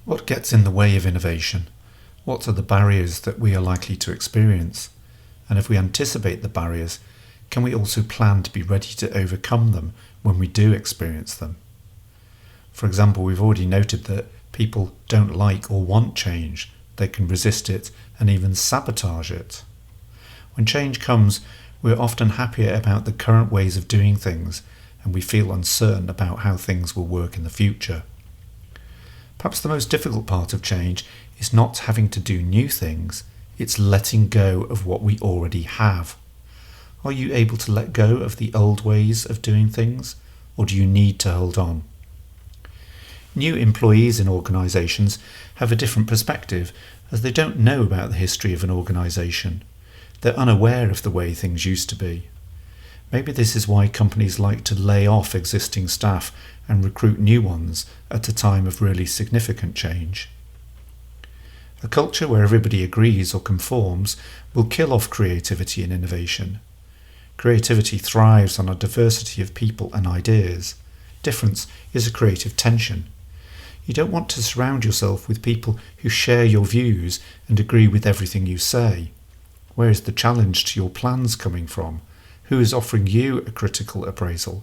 What gets in the way of innovation? What are the barriers that we are likely to experience? And if we anticipate the barriers, can we also plan to be ready to overcome them when we do experience them? For example, we've already noted that people don't like or want change. They can resist it and even sabotage it. When change comes, we're often happier about the current ways of doing things, and we feel uncertain about how things will work in the future. Perhaps the most difficult part of change is not having to do new things, it's letting go of what we already have. Are you able to let go of the old ways of doing things, or do you need to hold on? New employees in organisations have a different perspective, as they don't know about the history of an organisation. They're unaware of the way things used to be. Maybe this is why companies like to lay off existing staff and recruit new ones at a time of really significant change. A culture where everybody agrees or conforms will kill off creativity and innovation. Creativity thrives on a diversity of people and ideas. Difference is a creative tension. You don't want to surround yourself with people who share your views and agree with everything you say. Where is the challenge to your plans coming from? Who is offering you a critical appraisal?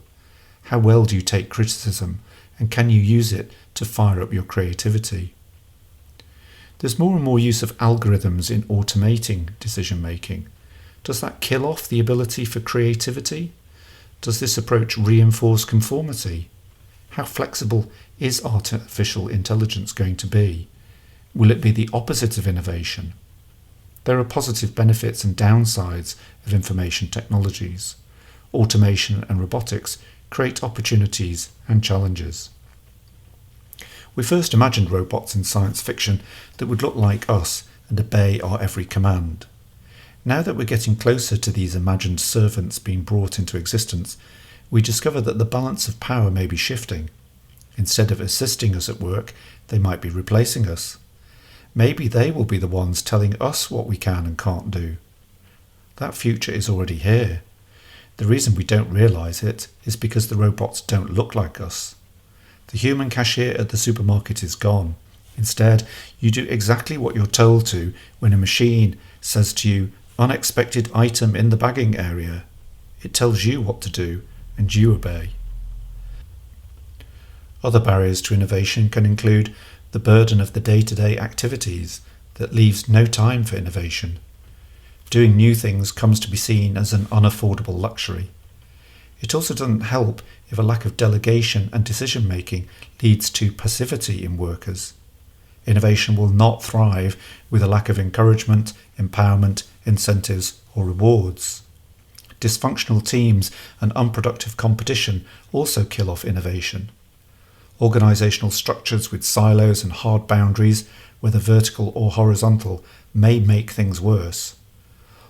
How well do you take criticism, and can you use it to fire up your creativity? There's more and more use of algorithms in automating decision making. Does that kill off the ability for creativity? Does this approach reinforce conformity? How flexible is artificial intelligence going to be? Will it be the opposite of innovation? There are positive benefits and downsides of information technologies. Automation and robotics create opportunities and challenges. We first imagined robots in science fiction that would look like us and obey our every command. Now that we're getting closer to these imagined servants being brought into existence, we discover that the balance of power may be shifting. Instead of assisting us at work, they might be replacing us. Maybe they will be the ones telling us what we can and can't do. That future is already here. The reason we don't realise it is because the robots don't look like us. The human cashier at the supermarket is gone. Instead, you do exactly what you're told to when a machine says to you, "Unexpected item in the bagging area." It tells you what to do, and you obey. Other barriers to innovation can include the burden of the day-to-day activities that leaves no time for innovation. Doing new things comes to be seen as an unaffordable luxury. It also doesn't help if a lack of delegation and decision-making leads to passivity in workers. Innovation will not thrive with a lack of encouragement, empowerment, incentives, or rewards. Dysfunctional teams and unproductive competition also kill off innovation. Organisational structures with silos and hard boundaries, whether vertical or horizontal, may make things worse.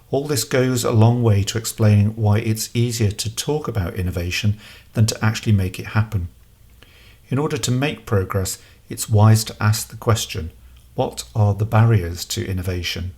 All this goes a long way to explaining why it's easier to talk about innovation than to actually make it happen. In order to make progress, it's wise to ask the question, what are the barriers to innovation?